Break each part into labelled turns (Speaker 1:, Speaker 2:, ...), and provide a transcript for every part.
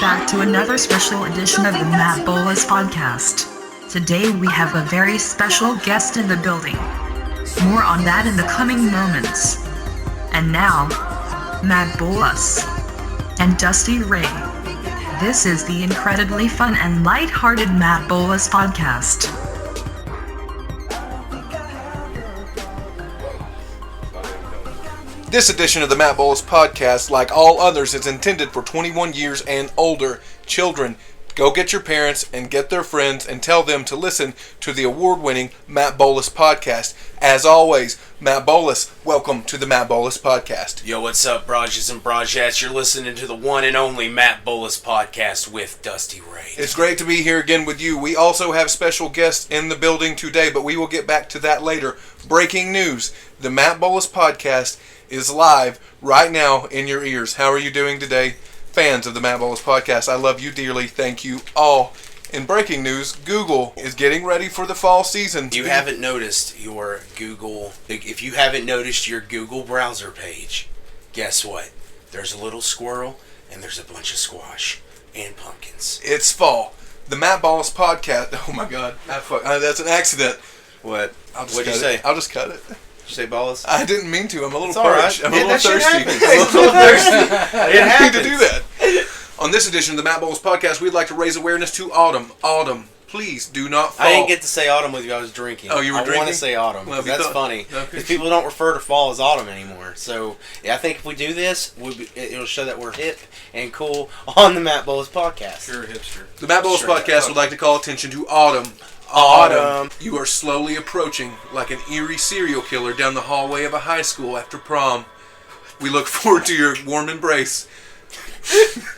Speaker 1: back to another special edition of the Matt Bolus Podcast. Today we have a very special guest in the building. More on that in the coming moments. And now, Matt Bolus and Dusty Ray. This is the incredibly fun and light-hearted Matt Bolus Podcast.
Speaker 2: This edition of the Matt Bolus Podcast, like all others, is intended for 21 years and older children. Go get your parents and get their friends and tell them to listen to the award-winning Matt Bolus Podcast. As always, Matt Bolus, welcome to the Matt Bolus Podcast.
Speaker 3: Yo, what's up, Broges and Brogettes? You're listening to the one and only Matt Bolus Podcast with Dusty Ray.
Speaker 2: It's great to be here again with you. We also have special guests in the building today, but we will get back to that later. Breaking news, the Matt Bolus Podcast is live right now in your ears. How are you doing today, fans of the Matt Bolus Podcast? I love you dearly. Thank you all. In breaking news, Google is getting ready for the fall season.
Speaker 3: If you haven't noticed your Google browser page, guess what? There's a little squirrel and there's a bunch of squash and pumpkins.
Speaker 2: It's fall. The Matt Bolus Podcast. Oh my God, that's an accident.
Speaker 3: What?
Speaker 2: What'd you say? I'll just cut it.
Speaker 3: Did you say Bolus?
Speaker 2: I didn't mean to. I'm a little
Speaker 3: parched.
Speaker 2: Right. I'm a little thirsty.
Speaker 3: I'm a little thirsty.
Speaker 2: I didn't mean to do that. On this edition of the Matt Bolus Podcast, we'd like to raise awareness to autumn. Autumn, please do not fall.
Speaker 3: I didn't get to say autumn with you. I was drinking.
Speaker 2: Oh, you were drinking?
Speaker 3: I want to say autumn.
Speaker 2: Well,
Speaker 3: that's funny. Because people don't refer to fall as autumn anymore. So, yeah, I think if we do this, it'll show that we're hip and cool on the Matt Bolus Podcast.
Speaker 4: You're a hipster.
Speaker 2: The Matt Bolus Podcast would like to call attention to autumn. Autumn. You are slowly approaching like an eerie serial killer down the hallway of a high school after prom. We look forward to your warm embrace.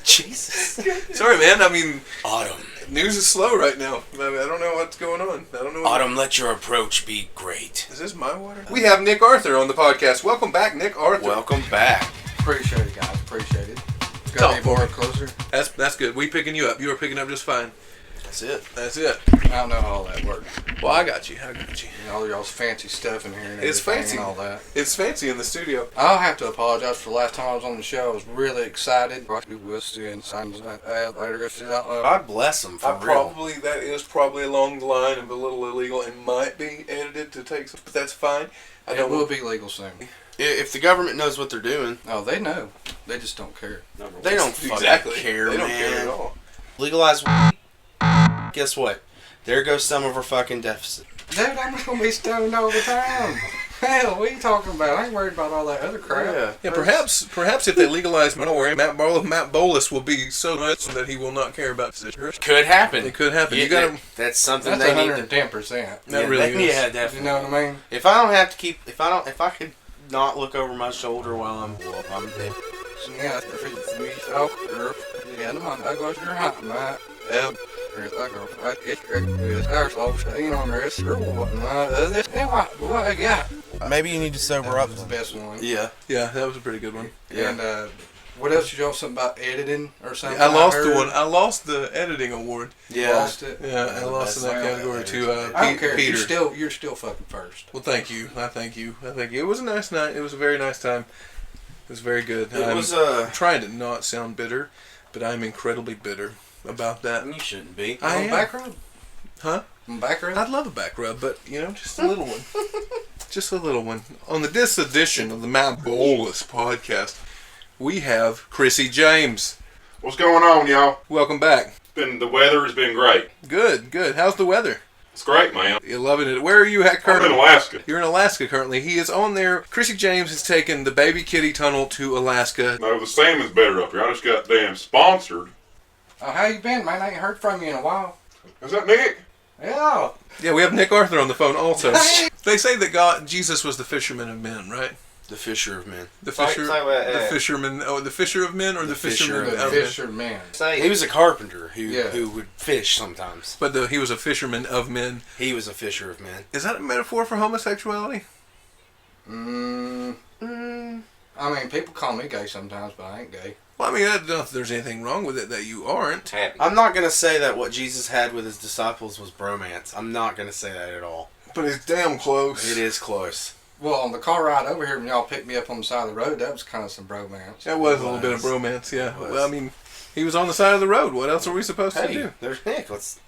Speaker 3: Jesus.
Speaker 2: Sorry, man. I mean,
Speaker 3: autumn.
Speaker 2: News is slow right now. I don't know what's going on.
Speaker 3: Autumn, let your approach be great.
Speaker 2: Is this my water? We have Nick Arthur on the podcast. Welcome back, Nick Arthur.
Speaker 3: Welcome back.
Speaker 4: Appreciate it, guys. Appreciate it. Got any more closer?
Speaker 2: That's good. We picking you up. You are picking up just fine.
Speaker 3: That's it.
Speaker 4: I don't know how all that works.
Speaker 2: Well, I got you.
Speaker 4: All y'all's fancy stuff in here and
Speaker 2: it's fancy.
Speaker 4: And all that.
Speaker 2: It's fancy in the studio.
Speaker 4: I'll have to apologize for the last time I was on the show. I was really excited. God
Speaker 3: bless them for real.
Speaker 2: That is probably along the line of a little illegal and might be edited to take some, but that's fine.
Speaker 4: It will be legal soon.
Speaker 3: If the government knows what they're doing.
Speaker 4: Oh, they know. They just don't care.
Speaker 3: They don't fucking care,
Speaker 2: They don't
Speaker 3: man.
Speaker 2: care at all.
Speaker 3: Legalize guess what? There goes some of our fucking deficit.
Speaker 4: Dude, I'm just going to be stoned all the time. Hell, what are you talking about? I ain't worried about all that other crap.
Speaker 2: Yeah. Perhaps if they legalize marijuana, Matt Bolus will be so nuts that he will not care about this.
Speaker 3: Could happen.
Speaker 2: It could happen.
Speaker 3: Yeah, that's something
Speaker 4: that's
Speaker 3: they
Speaker 4: 110%.
Speaker 2: That really is.
Speaker 3: Yeah, definitely.
Speaker 4: You know what I mean?
Speaker 3: If I could not look over my shoulder while I'm dead.
Speaker 4: Yeah,
Speaker 3: maybe you need to sober up.
Speaker 4: The best one.
Speaker 2: Yeah, that was a pretty good one.
Speaker 4: Yeah. And what else? You know something about editing or something?
Speaker 2: I lost the one. I lost the editing award.
Speaker 4: Yeah, lost it.
Speaker 2: Yeah, I lost in that category to
Speaker 4: I don't care.
Speaker 2: Peter.
Speaker 4: You're still fucking first.
Speaker 2: Well, thank you. I thank you. It was a nice night. It was a very nice time. It was very good. I'm trying to not sound bitter, but I'm incredibly bitter about that.
Speaker 3: You shouldn't be.
Speaker 4: I am. Back rub?
Speaker 2: Huh?
Speaker 4: Back rub?
Speaker 2: I'd love a back rub, but, just a little one. Just a little one. On this edition of the Matt Bolus Podcast, we have Chrissy James.
Speaker 5: What's going on, y'all?
Speaker 2: Welcome back.
Speaker 5: The weather has been great.
Speaker 2: Good. How's the weather?
Speaker 5: It's great, man.
Speaker 2: You're loving it. Where are you at currently?
Speaker 5: I'm in Alaska.
Speaker 2: You're in Alaska currently. He is on there. Chrissy James has taken the Baby Kitty Tunnel to Alaska.
Speaker 5: No, the salmon's better up here. I just got damn sponsored.
Speaker 4: Oh, how you been, man? I ain't heard from you in a while.
Speaker 5: Is that Nick?
Speaker 4: Yeah.
Speaker 2: Yeah, we have Nick Arthur on the phone also. They say that Jesus was the fisherman of men, right?
Speaker 3: The fisher of men.
Speaker 2: The fisherman. Oh, the fisher of men or the fisherman of men?
Speaker 4: Fisherman.
Speaker 3: He was a carpenter who would fish sometimes.
Speaker 2: But he was a fisherman of men.
Speaker 3: He was a fisher of men.
Speaker 2: Is that a metaphor for homosexuality?
Speaker 4: I mean, people call me gay sometimes, but I ain't gay.
Speaker 2: Well, I mean, I don't know if there's anything wrong with it that you aren't.
Speaker 3: I'm not going to say that what Jesus had with his disciples was bromance. I'm not going to say that at all.
Speaker 2: But it's damn close.
Speaker 3: It is close.
Speaker 4: Well, on the car ride over here, when y'all picked me up on the side of the road, that was kind of some bromance.
Speaker 2: That was a little bit of bromance, yeah. Well, I mean, He was on the side of the road. What else are we supposed to do?
Speaker 3: There's Nick. Let's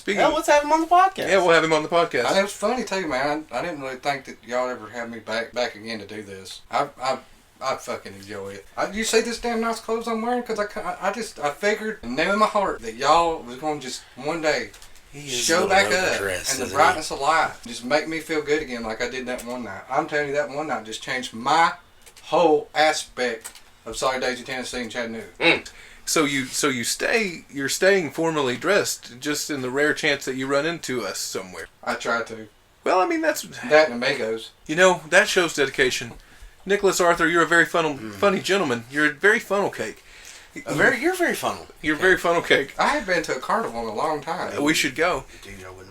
Speaker 3: have him on the podcast.
Speaker 2: Yeah, we'll have him on the podcast.
Speaker 4: And it was funny too, man. I didn't really think that y'all ever have me back again to do this. I fucking enjoy it. You see this damn nice clothes I'm wearing? Because I figured, and knew in my heart that y'all was going to just one day show back up and the brightness of light just make me feel good again like I did that one night. I'm telling you, that one night just changed my whole aspect of Solid Daisy, Tennessee and Chattanooga.
Speaker 2: So you're staying formally dressed just in the rare chance that you run into us somewhere.
Speaker 4: I try to.
Speaker 2: Well, I mean, that's...
Speaker 4: That and Amigos.
Speaker 2: You know, that shows dedication. Nicholas Arthur, you're a very funny gentleman. You're a very funnel cake.
Speaker 3: You're very funnel.
Speaker 2: You're very funnel cake.
Speaker 4: I had been to a carnival in a long time.
Speaker 2: We should go.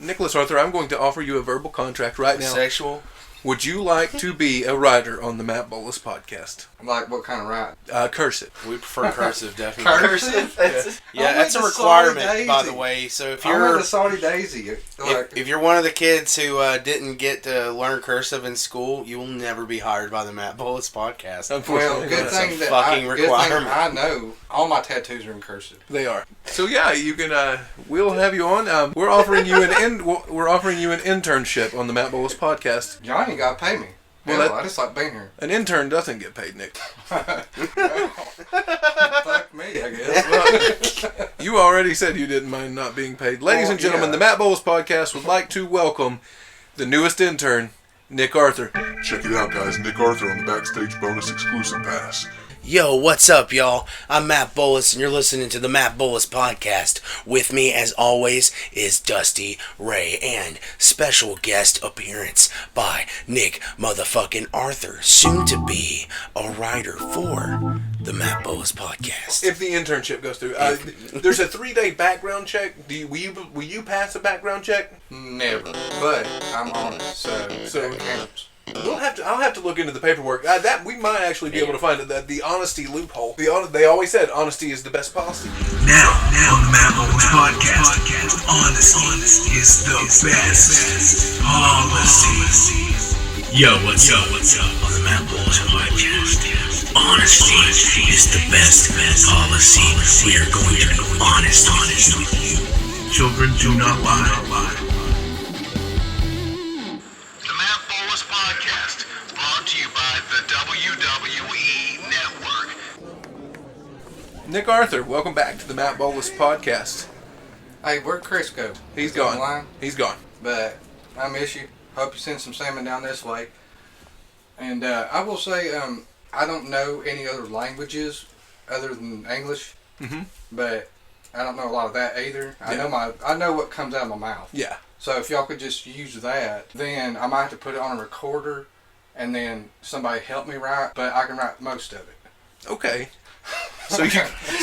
Speaker 2: Nicholas Arthur, I'm going to offer you a verbal contract right now.
Speaker 3: Sexual.
Speaker 2: Would you like to be a writer on the Matt Bolus podcast?
Speaker 4: Like what kind of ride?
Speaker 2: Cursive.
Speaker 3: We prefer cursive, definitely.
Speaker 4: Cursive?
Speaker 3: Yeah, that's a requirement, by the way. So if you're
Speaker 4: the Salty Daisy,
Speaker 3: if you're one of the kids who didn't get to learn cursive in school, you will never be hired by the Matt Bolus podcast.
Speaker 4: Well, good thing that I know all my tattoos are in cursive.
Speaker 2: They are. So yeah, you can. We'll have you on. We're offering you an internship on the Matt Bolus podcast.
Speaker 4: Y'all ain't got to pay me. Well, I just like being here.
Speaker 2: An intern doesn't get paid, Nick.
Speaker 4: Fuck me, I guess.
Speaker 2: Well, you already said you didn't mind not being paid. Ladies and gentlemen, the Matt Bolus Podcast would like to welcome the newest intern, Nick Arthur.
Speaker 6: Check it out, guys. Nick Arthur on the Backstage Bonus Exclusive Pass.
Speaker 3: Yo, what's up, y'all? I'm Matt Bolus, and you're listening to the Matt Bolus Podcast. With me, as always, is Dusty Ray, and special guest appearance by Nick motherfucking Arthur, soon to be a writer for the Matt Bolus Podcast.
Speaker 2: If the internship goes through, there's a 3-day background check. Will you pass a background check?
Speaker 4: Never, but I'm honest, so that counts.
Speaker 2: I'll have to look into the paperwork. That we might actually be able to find the honesty loophole. They always said honesty is the best policy.
Speaker 7: Now on the Matt Bolus Podcast, honesty is the best policy. Yo, what's up on the Matt Bolus Podcast? Honesty is the best policy. We are going to be honest with you. Children do not lie. Podcast, brought to you by the WWE Network.
Speaker 2: Nick Arthur, welcome back to the Matt Bolus Podcast.
Speaker 4: Hey, where'd Chris go?
Speaker 2: He's gone. He's gone.
Speaker 4: But I miss you. Hope you send some salmon down this way. And I will say, I don't know any other languages other than English.
Speaker 2: Mm-hmm.
Speaker 4: But I don't know a lot of that either. Yeah. I know what comes out of my mouth.
Speaker 2: Yeah.
Speaker 4: So if y'all could just use that, then I might have to put it on a recorder and then somebody help me write, but I can write most of it.
Speaker 2: Okay. So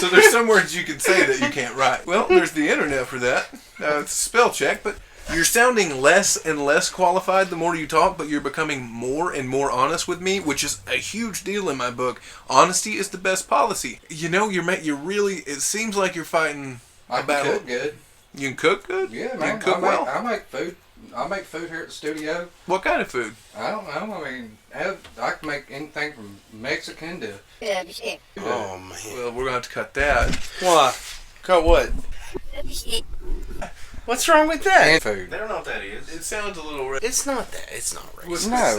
Speaker 2: there's some words you can say that you can't write. Well, there's the internet for that. It's a spell check, but you're sounding less and less qualified the more you talk, but you're becoming more and more honest with me, which is a huge deal in my book. Honesty is the best policy. You know, you're really, it seems like you're fighting a battle.
Speaker 4: I can cook good.
Speaker 2: You can cook good?
Speaker 4: Yeah, man.
Speaker 2: You can cook well?
Speaker 4: I make food. I make food here at the studio.
Speaker 2: What kind of food?
Speaker 4: I don't know. I mean, I can make anything from Mexican to...
Speaker 3: Oh, man.
Speaker 2: Well, we're going to have to cut that.
Speaker 3: Why? Cut what? What's wrong with that?
Speaker 4: And food.
Speaker 3: They don't know what that is.
Speaker 2: It sounds a little...
Speaker 3: It's not that. It's not racist.
Speaker 4: No.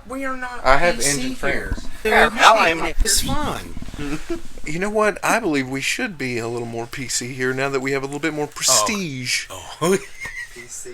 Speaker 3: We are not.
Speaker 4: I have
Speaker 3: PC
Speaker 4: Indian friends.
Speaker 3: It's fun.
Speaker 2: You know what? I believe we should be a little more PC here now that we have a little bit more prestige.
Speaker 3: Oh. PC.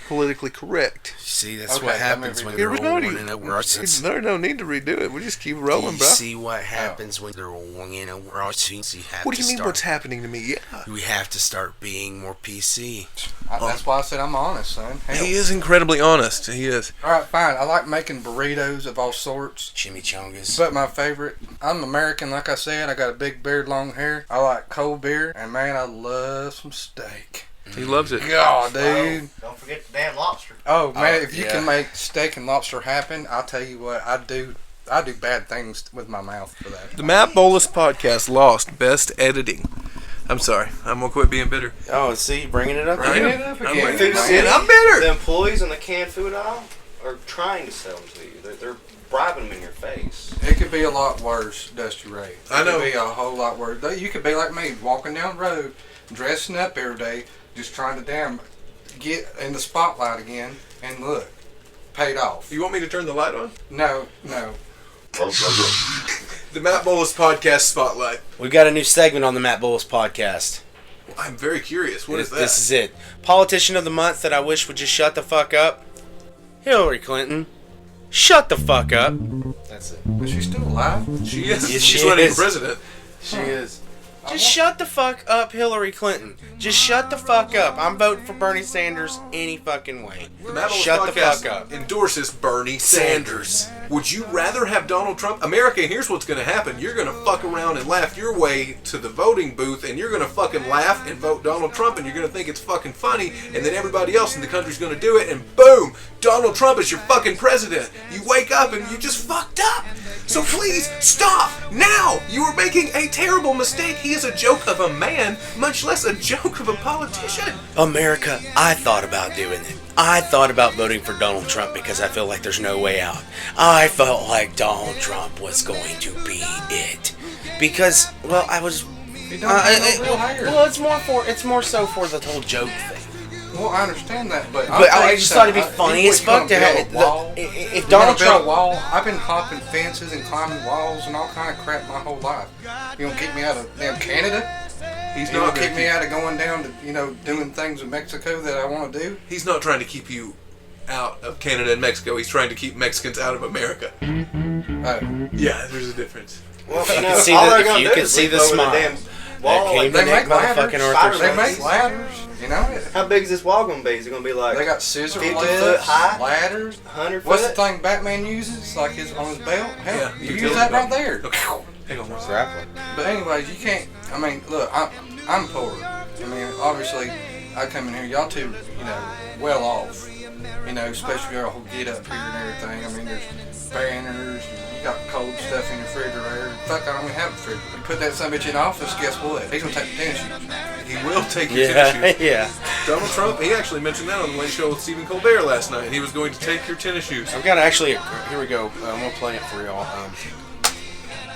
Speaker 2: Politically correct.
Speaker 3: See, that's what happens when
Speaker 2: There
Speaker 3: you're
Speaker 2: was no
Speaker 3: rolling in a
Speaker 2: There's no need to redo it. We just keep rolling, bro.
Speaker 3: See what happens when they're rolling in a
Speaker 2: What do you mean what's happening to me? Yeah.
Speaker 3: We have to start being more PC.
Speaker 4: That's why I said I'm honest, son. Hell.
Speaker 2: He is incredibly honest. He is.
Speaker 4: Alright, fine. I like making burritos of all sorts.
Speaker 3: Chimichangas.
Speaker 4: But my favorite, I'm American, like I said. I got a big beard, long hair. I like cold beer. And man, I love some steak.
Speaker 2: He loves it.
Speaker 4: God, dude.
Speaker 8: Don't forget the damn lobster.
Speaker 4: Oh, man, if you can make steak and lobster happen, I'll tell you what, I do bad things with my mouth for that.
Speaker 2: The Matt Bolus Podcast lost Best Editing. I'm sorry. I'm going to quit being bitter.
Speaker 3: Oh, see, bringing it up
Speaker 4: Bringing
Speaker 3: again.
Speaker 4: it up
Speaker 2: I'm
Speaker 4: again.
Speaker 2: bitter.
Speaker 8: The employees in the canned food aisle are trying to sell them to you. They're bribing them in your face.
Speaker 4: It could be a lot worse, Dusty Ray.
Speaker 2: I know.
Speaker 4: It could be a whole lot worse. You could be like me, walking down the road, dressing up every day, just trying to damn get in the spotlight again, and look, paid off.
Speaker 2: You want me to turn the light on?
Speaker 4: No.
Speaker 2: The Matt Bolus Podcast Spotlight.
Speaker 3: We've got a new segment on the Matt Bolus Podcast.
Speaker 2: I'm very curious. What is that?
Speaker 3: This is it. Politician of the month that I wish would just shut the fuck up. Hillary Clinton. Shut the fuck up. That's it.
Speaker 4: Is she still alive?
Speaker 2: She is.
Speaker 3: Yes,
Speaker 2: She's
Speaker 3: she
Speaker 2: running
Speaker 3: is.
Speaker 2: for president.
Speaker 3: She is. Just shut the fuck up, Hillary Clinton. Just shut the fuck up. I'm voting for Bernie Sanders any fucking way.
Speaker 2: The Matt Bolus
Speaker 3: Shut the
Speaker 2: Podcast
Speaker 3: fuck up.
Speaker 2: endorses Bernie Sanders. Would you rather have Donald Trump? America, here's what's going to happen. You're going to fuck around and laugh your way to the voting booth, and you're going to fucking laugh and vote Donald Trump, and you're going to think it's fucking funny, and then everybody else in the country's going to do it, and boom, Donald Trump is your fucking president. You wake up and you just fucked up. So please, stop now. You are making a terrible mistake. He is a joke of a man, much less a joke of a politician.
Speaker 3: America, I thought about doing it. I thought about voting for Donald Trump because I feel like there's no way out. I felt like Donald Trump was going to be it. Because, well, I was...
Speaker 4: He don't have no real hair.
Speaker 3: Well, it's more so for the whole joke thing.
Speaker 4: Well, I understand that, but
Speaker 3: I just thought it'd be funny as fuck to have if Donald Trump.
Speaker 4: Wall, I've been hopping fences and climbing walls and all kind of crap my whole life. You gonna keep me out of damn Canada?
Speaker 2: He's
Speaker 4: You
Speaker 2: not
Speaker 4: gonna keep me out of going down to doing things in Mexico that I want to do?
Speaker 2: He's not trying to keep you out of Canada and Mexico. He's trying to keep Mexicans out of America.
Speaker 4: Oh,
Speaker 2: Yeah, there's a difference.
Speaker 8: Well,
Speaker 3: If you could see the smile that came to
Speaker 4: They
Speaker 3: Nick
Speaker 4: make ladders.
Speaker 3: motherfucking Arthur's
Speaker 4: they
Speaker 3: face.
Speaker 4: make ladders. You know,
Speaker 8: How big is this wall gonna be? Is it gonna be like
Speaker 4: they got scissor
Speaker 8: 50
Speaker 4: lids,
Speaker 8: foot high?
Speaker 4: ladders.
Speaker 8: 100
Speaker 4: What's the
Speaker 8: foot?
Speaker 4: thing Batman uses, like his on his belt? Hell,
Speaker 2: Yeah,
Speaker 4: you
Speaker 2: utility
Speaker 4: use that
Speaker 2: belt.
Speaker 4: right there.
Speaker 2: Okay. Hang on one second.
Speaker 3: Grappling.
Speaker 4: But anyways, you can't. I mean, look, I'm poor. I mean, obviously, I come in here. Y'all two, well off. Especially y'all who get up here and everything. I mean, there's banners. You got cold stuff in your refrigerator. Fuck, I don't even have a refrigerator. You put that son bitch in office. Guess what? He's gonna take the tennis shoes.
Speaker 2: He will take your tennis shoes.
Speaker 3: Yeah.
Speaker 2: Donald Trump, he actually mentioned that on the Late Show with Stephen Colbert last night. He was going to take your tennis shoes.
Speaker 3: I've got actually. Here we go. I'm gonna play it for y'all.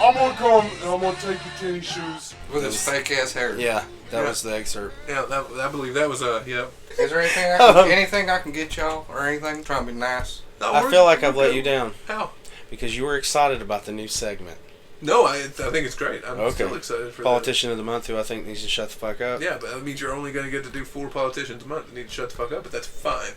Speaker 6: I'm gonna come and I'm gonna take your tennis shoes.
Speaker 4: With his fake ass hair.
Speaker 3: Yeah, that was the excerpt.
Speaker 2: Yeah, I believe that was yeah.
Speaker 4: Is there anything I can get y'all or anything? Trying to be nice.
Speaker 2: No,
Speaker 3: I feel like I've let you down
Speaker 2: How?
Speaker 3: because you were excited about the new segment.
Speaker 2: No, I think it's great. I'm still excited for
Speaker 3: Politician of the month, who I think needs to shut the fuck up.
Speaker 2: that. Yeah, but that means you're only going to get to do 4 politicians a month. You need to shut the fuck up, but that's fine.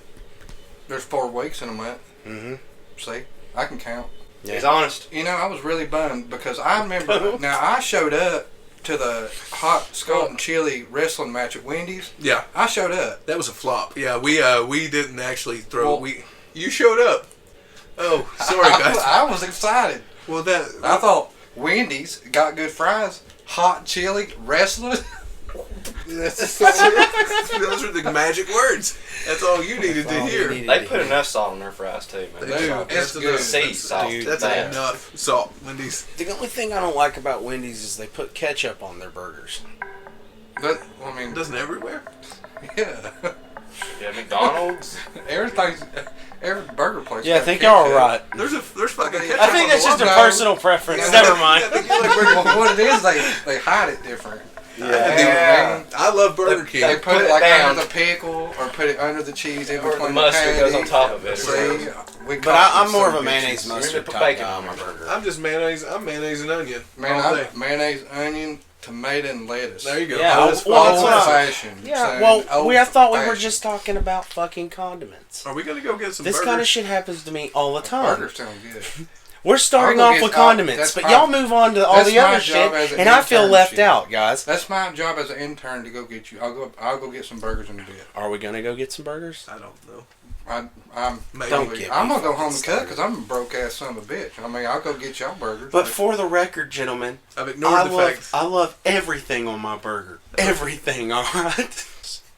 Speaker 4: There's 4 weeks in a month.
Speaker 3: Mm-hmm.
Speaker 4: See, I can count.
Speaker 3: Yeah.
Speaker 8: He's honest.
Speaker 4: I was really bummed because I remember. Now I showed up to the hot scalding and chili wrestling match at Wendy's.
Speaker 2: Yeah,
Speaker 4: I showed up.
Speaker 2: that was a flop. Yeah, we didn't actually throw. You showed up. Oh, sorry guys.
Speaker 4: I was excited.
Speaker 2: Well, that
Speaker 4: I thought Wendy's got good fries, hot chili, wrestling.
Speaker 2: those are the magic words. That's all you needed to hear.
Speaker 8: They put enough salt on their fries too, man.
Speaker 2: They do.
Speaker 4: It's
Speaker 2: That's
Speaker 4: good.
Speaker 2: enough.
Speaker 8: Sea salt.
Speaker 2: That's
Speaker 8: Bad.
Speaker 2: enough salt. Wendy's.
Speaker 3: The only thing I don't like about Wendy's is they put ketchup on their burgers.
Speaker 4: But I mean,
Speaker 2: Doesn't everywhere?
Speaker 4: yeah,
Speaker 8: Yeah, McDonald's.
Speaker 4: every burger place.
Speaker 3: Yeah, I
Speaker 4: got
Speaker 3: think y'all are
Speaker 4: ketchup.
Speaker 3: right.
Speaker 2: There's fucking ketchup
Speaker 3: I think
Speaker 2: on
Speaker 3: that's
Speaker 2: the
Speaker 3: just a
Speaker 2: Whopper.
Speaker 3: personal preference.
Speaker 4: Yeah.
Speaker 3: Never mind.
Speaker 2: I think you like Burger
Speaker 4: Well, what it is, they hide it different.
Speaker 8: Yeah.
Speaker 2: I love Burger King.
Speaker 4: They put it
Speaker 8: it
Speaker 4: like
Speaker 8: down.
Speaker 4: under the pickle or put it under the cheese in
Speaker 8: Or the
Speaker 4: between
Speaker 8: mustard goes on
Speaker 4: patty.
Speaker 8: top of it.
Speaker 4: See,
Speaker 3: But I'm more of a mayonnaise mustard
Speaker 8: Put
Speaker 3: type
Speaker 8: bacon
Speaker 3: guy
Speaker 8: on
Speaker 3: on
Speaker 8: my
Speaker 3: my burger.
Speaker 2: I'm just mayonnaise. I'm mayonnaise and onion.
Speaker 4: Man,
Speaker 2: all day.
Speaker 4: mayonnaise, onion, tomato, and lettuce.
Speaker 2: There you go.
Speaker 3: Yeah,
Speaker 2: Old
Speaker 3: well,
Speaker 2: fashioned.
Speaker 3: that's what I-
Speaker 4: fashioned.
Speaker 3: Yeah,
Speaker 4: So,
Speaker 3: well, I thought we were
Speaker 4: old-fashioned.
Speaker 3: just talking about fucking condiments.
Speaker 2: Are we gonna go get some
Speaker 3: This
Speaker 2: burgers?
Speaker 3: kind of shit happens to me all the time.
Speaker 4: Burgers sound good.
Speaker 3: We're starting
Speaker 4: I'll go
Speaker 3: off with
Speaker 4: get-
Speaker 3: condiments,
Speaker 4: that's
Speaker 3: but
Speaker 4: my-
Speaker 3: y'all move on to all
Speaker 4: that's
Speaker 3: the
Speaker 4: my
Speaker 3: other
Speaker 4: job
Speaker 3: shit,
Speaker 4: as an
Speaker 3: and I feel
Speaker 4: intern
Speaker 3: left
Speaker 4: shit.
Speaker 3: out, guys.
Speaker 4: That's my job as an intern to go get you. I'll go get some burgers in a bit.
Speaker 3: Are we gonna go get some burgers?
Speaker 2: I don't know.
Speaker 4: I'm
Speaker 2: Maybe.
Speaker 3: Don't get me
Speaker 4: I'm gonna go
Speaker 3: fucking
Speaker 4: home and cut
Speaker 3: started.
Speaker 4: because I'm a broke ass son of a bitch. I mean, I'll go get y'all burgers.
Speaker 3: But for the record, gentlemen,
Speaker 2: I've ignored the fact.
Speaker 3: I love everything on my burger. Everything, alright?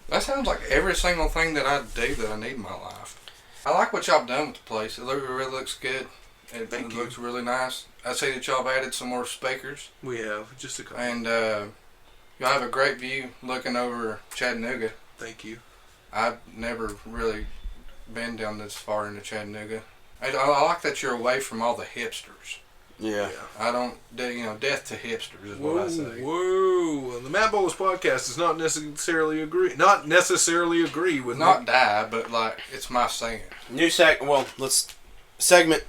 Speaker 4: that sounds like every single thing that I do that I need in my life. I like what y'all done with the place. It really looks good. It
Speaker 2: Thank you.
Speaker 4: looks really nice. I see that y'all have added some more speakers.
Speaker 2: We have just a couple.
Speaker 4: And y'all have a great view looking over Chattanooga.
Speaker 2: Thank you.
Speaker 4: I've never really been down this far into Chattanooga. I like that you're away from all the hipsters.
Speaker 3: Yeah.
Speaker 4: I don't, death to hipsters is what I say.
Speaker 2: Whoa! The Matt Bolus Podcast does not necessarily agree with
Speaker 4: Not die, but like it's my saying.
Speaker 3: New let's segment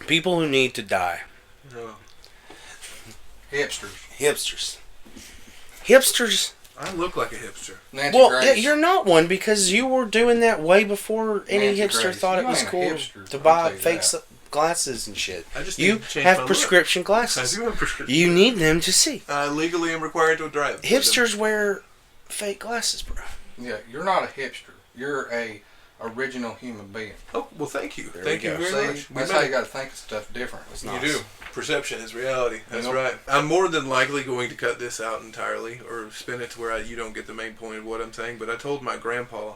Speaker 3: people who need to die.
Speaker 2: No.
Speaker 4: Hipsters.
Speaker 3: Hipsters.
Speaker 2: I look like a hipster.
Speaker 4: Nancy
Speaker 3: Well,
Speaker 4: Grace.
Speaker 3: you're not one because you were doing that way before any
Speaker 4: Nancy
Speaker 3: hipster
Speaker 4: Grace.
Speaker 3: thought it
Speaker 4: You
Speaker 3: was
Speaker 4: ain't a
Speaker 3: cool
Speaker 4: hipster,
Speaker 3: to
Speaker 4: I'll
Speaker 3: buy
Speaker 4: tell you
Speaker 3: fake
Speaker 4: that.
Speaker 3: glasses and shit.
Speaker 2: I just
Speaker 3: You
Speaker 2: need to change
Speaker 3: have
Speaker 2: my
Speaker 3: prescription
Speaker 2: look.
Speaker 3: glasses.
Speaker 2: I do have prescription.
Speaker 3: You need them to see.
Speaker 2: I legally am required to drive.
Speaker 3: Hipsters wear fake glasses, bro.
Speaker 4: Yeah, you're not a hipster. You're a original human being.
Speaker 2: Oh, well, thank you.
Speaker 3: There
Speaker 2: Thank
Speaker 3: we
Speaker 2: you
Speaker 3: go.
Speaker 2: very
Speaker 4: See,
Speaker 2: much.
Speaker 4: that's how you got to think of stuff different. It's
Speaker 2: You
Speaker 4: nice.
Speaker 2: do. Perception is reality. That's
Speaker 4: Yep.
Speaker 2: right. I'm more than likely going to cut this out entirely or spin it to where you don't get the main point of what I'm saying. But I told my grandpa.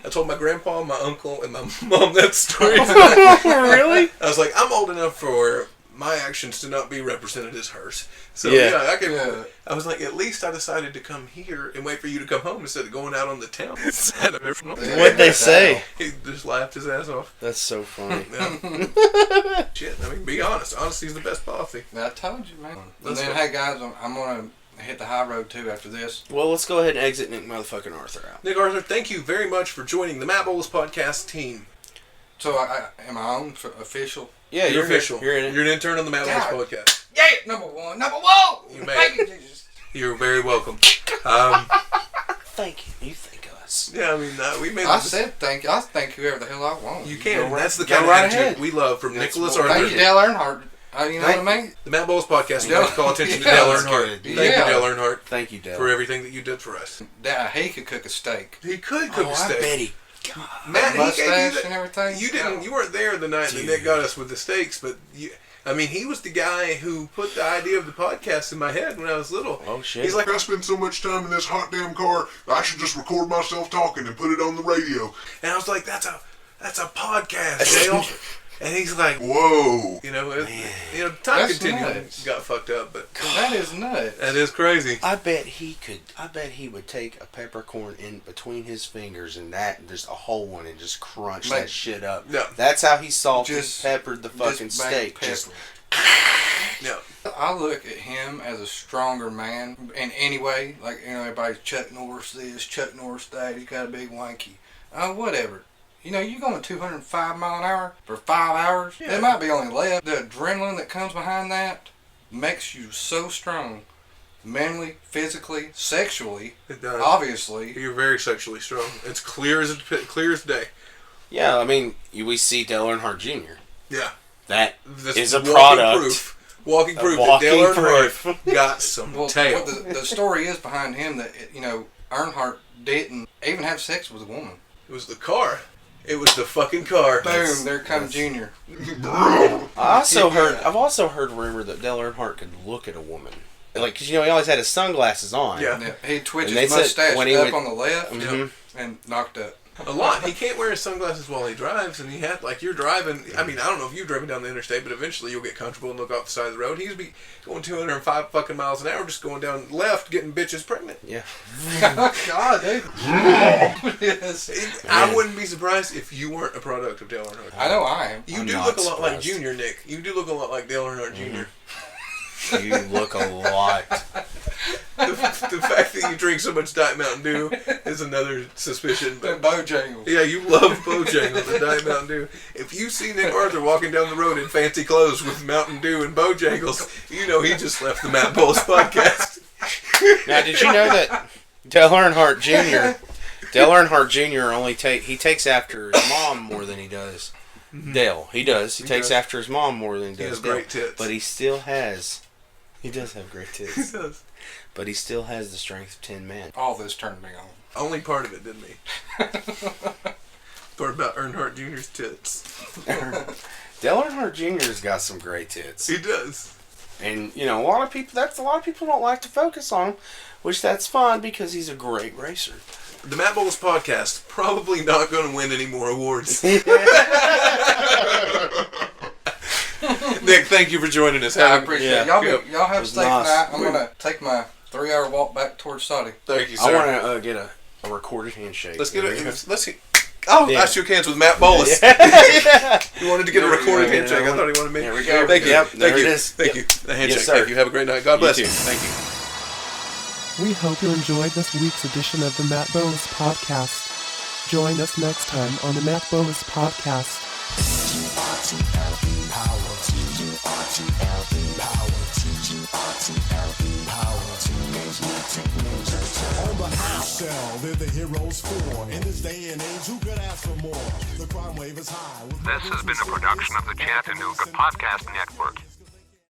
Speaker 2: I told my grandpa, my uncle, and my mom that story.
Speaker 3: Really?
Speaker 2: I was like, I'm old enough for my actions to not be represented as hers. So
Speaker 3: Yeah.
Speaker 2: I can. I was like, at least I decided to come here and wait for you to come home instead of going out on the town.
Speaker 3: What'd they say?
Speaker 2: He just laughed his ass off.
Speaker 3: That's so funny.
Speaker 2: Yeah. Shit, I mean, be honest. Honesty's the best policy.
Speaker 4: I told you, man. And
Speaker 2: That's
Speaker 4: then,
Speaker 2: what-
Speaker 4: hey guys, I'm gonna hit the high road too after this.
Speaker 3: Well, let's go ahead and exit Nick motherfucking Arthur out.
Speaker 2: Nick Arthur, thank you very much for joining the Matt Bolus Podcast team.
Speaker 4: So am I on for official?
Speaker 3: Yeah,
Speaker 2: You're official.
Speaker 3: You're in it.
Speaker 2: You're an intern on the Matt Bolus
Speaker 4: God.
Speaker 2: Podcast.
Speaker 4: Yeah, number one.
Speaker 2: You made
Speaker 4: Thank
Speaker 2: it.
Speaker 4: you, Jesus.
Speaker 2: You're very welcome.
Speaker 3: Thank you. You thank us.
Speaker 2: Yeah, I mean, we made
Speaker 4: I said thank you. I thank whoever the hell I want.
Speaker 2: You can.
Speaker 4: Go right-
Speaker 2: That's the
Speaker 4: go
Speaker 2: kind of
Speaker 4: right
Speaker 2: attitude
Speaker 4: ahead.
Speaker 2: we love from
Speaker 4: That's
Speaker 2: Nicholas
Speaker 4: what-
Speaker 2: Arthur.
Speaker 4: Thank you, Dale Earnhardt. You know what I mean?
Speaker 2: The Matt Bolus Podcast would
Speaker 4: Yeah.
Speaker 2: like to call attention to
Speaker 4: Yeah,
Speaker 2: Dale
Speaker 3: that's
Speaker 2: Earnhardt.
Speaker 3: good.
Speaker 2: Thank
Speaker 4: Yeah.
Speaker 2: you, Dale Earnhardt,
Speaker 3: Thank you, Dale.
Speaker 2: for everything that you did for us.
Speaker 4: He could cook a steak.
Speaker 2: He could cook a
Speaker 3: I
Speaker 2: steak.
Speaker 3: bet he.
Speaker 2: Matt, he gave
Speaker 4: Mustache
Speaker 2: you
Speaker 4: and everything.
Speaker 2: You didn't. You weren't there the night that Nick got us with the steaks, but he was the guy who put the idea of the podcast in my head when I was little.
Speaker 3: Oh shit.
Speaker 2: He's like,
Speaker 6: I spend so much time in this hot damn car, I should just record myself talking and put it on the radio.
Speaker 2: and I was like, that's a podcast, Dale. And he's like,
Speaker 6: Whoa.
Speaker 2: time
Speaker 4: That's
Speaker 2: continuum
Speaker 4: nuts.
Speaker 2: got fucked up, but
Speaker 4: That is nuts.
Speaker 2: that is crazy.
Speaker 3: I bet he would take a peppercorn in between his fingers and just a whole one and just crunch
Speaker 4: Mate,
Speaker 3: that shit up.
Speaker 2: yeah.
Speaker 3: That's how he salted
Speaker 4: Just-
Speaker 3: peppered the fucking
Speaker 4: Just baked
Speaker 3: steak.
Speaker 4: pepper.
Speaker 3: Just
Speaker 2: Yeah.
Speaker 4: I look at him as a stronger man in any way. Like, everybody's Chuck Norris this, Chuck Norris that. He's got a big wanky. Whatever. You're going 205 mile an hour for 5 hours.
Speaker 2: Yeah.
Speaker 4: It might be only left. The adrenaline that comes behind that makes you so strong. Mentally, physically, sexually,
Speaker 2: It does.
Speaker 4: obviously.
Speaker 2: You're very sexually strong. It's clear as day.
Speaker 3: yeah, I mean, we see Dale Earnhardt Jr.
Speaker 2: Yeah.
Speaker 3: That
Speaker 2: This
Speaker 3: is a
Speaker 2: walking
Speaker 3: product.
Speaker 2: Walking
Speaker 3: A
Speaker 2: proof
Speaker 3: walking
Speaker 2: that Dale
Speaker 3: proof.
Speaker 2: Earnhardt got some
Speaker 4: Well,
Speaker 2: tail.
Speaker 4: the story is behind him that, Earnhardt didn't even have sex with a woman.
Speaker 2: It was the car. It was the fucking car.
Speaker 4: Boom, there comes Junior.
Speaker 3: I've also heard rumor that Dale Earnhardt could look at a woman. Like, 'cause, he always had his sunglasses on.
Speaker 2: Yeah.
Speaker 4: Yeah, he twitched
Speaker 3: And they
Speaker 4: his
Speaker 3: said
Speaker 4: mustache
Speaker 3: when he
Speaker 4: up
Speaker 3: would-
Speaker 4: on the left
Speaker 3: Mhm.
Speaker 4: and knocked up.
Speaker 2: A lot. He can't wear his sunglasses while he drives, and you're driving. I mean, I don't know if you've driven down the interstate, but eventually you'll get comfortable and look off the side of the road. He's be going 205 fucking miles an hour, just going down left, getting bitches pregnant.
Speaker 3: Yeah.
Speaker 4: God, dude. Yes.
Speaker 2: I wouldn't be surprised if you weren't a product of Dale Earnhardt.
Speaker 4: I know I am.
Speaker 2: You
Speaker 3: I'm
Speaker 2: do
Speaker 3: not
Speaker 2: look a lot like
Speaker 3: surprised.
Speaker 2: Junior, Nick. You do look a lot like Dale Earnhardt Jr.
Speaker 3: You look a lot.
Speaker 2: The fact that you drink so much Diet Mountain Dew is another suspicion.
Speaker 4: Them
Speaker 2: But
Speaker 4: Bojangles.
Speaker 2: yeah, you love Bojangles and Diet Mountain Dew. If you see Nick Arthur walking down the road in fancy clothes with Mountain Dew and Bojangles, you know he just left the Matt Bolus Podcast.
Speaker 3: Now, did you know that Dale Earnhardt Jr. takes after his mom more than he does Dale. He does. He takes
Speaker 2: does.
Speaker 3: after his mom more than he
Speaker 2: He
Speaker 3: does
Speaker 2: has
Speaker 3: Dale.
Speaker 2: great tits.
Speaker 3: But he still has. He does have great
Speaker 2: He
Speaker 3: tits.
Speaker 2: does.
Speaker 3: But he still has the strength of 10 men.
Speaker 4: All this turned me on.
Speaker 2: Only part of it, didn't he? Part about Earnhardt Jr.'s tits.
Speaker 3: Dale Earnhardt Jr.'s got some great tits.
Speaker 2: He does.
Speaker 3: And, a lot of people don't like to focus on him, which that's fine because he's a great racer.
Speaker 2: The Matt Bolus Podcast probably not going to win any more awards. Nick, thank you for joining us.
Speaker 4: I appreciate it.
Speaker 3: Yeah.
Speaker 4: Y'all have a
Speaker 3: was
Speaker 4: safe
Speaker 3: nice.
Speaker 4: night. I'm going to take my 3-hour walk back towards Saudi.
Speaker 2: Thank you,
Speaker 3: I
Speaker 2: sir.
Speaker 3: want to get a recorded handshake.
Speaker 2: Let's get it. Let's see. Oh,
Speaker 3: Yeah.
Speaker 2: I shook hands with Matt Bolus. He wanted to get a recorded handshake. I thought he wanted me.
Speaker 3: There we go.
Speaker 2: Thank you.
Speaker 3: Yep,
Speaker 2: Thank
Speaker 3: there
Speaker 2: you.
Speaker 3: it is.
Speaker 2: Thank
Speaker 3: Yep.
Speaker 2: you. The handshake.
Speaker 3: Yes, sir.
Speaker 2: Thank you. Have a great night. God bless you.
Speaker 3: too.
Speaker 2: Thank you.
Speaker 9: We hope you enjoyed this week's edition of the Matt Bolus Podcast. Join us next time on the Matt Bolus Podcast.
Speaker 10: On the house shell, they're the heroes for. In this day and age, who could ask for more? The crime wave is high.
Speaker 11: This has been a production of the Chattanooga Podcast Network.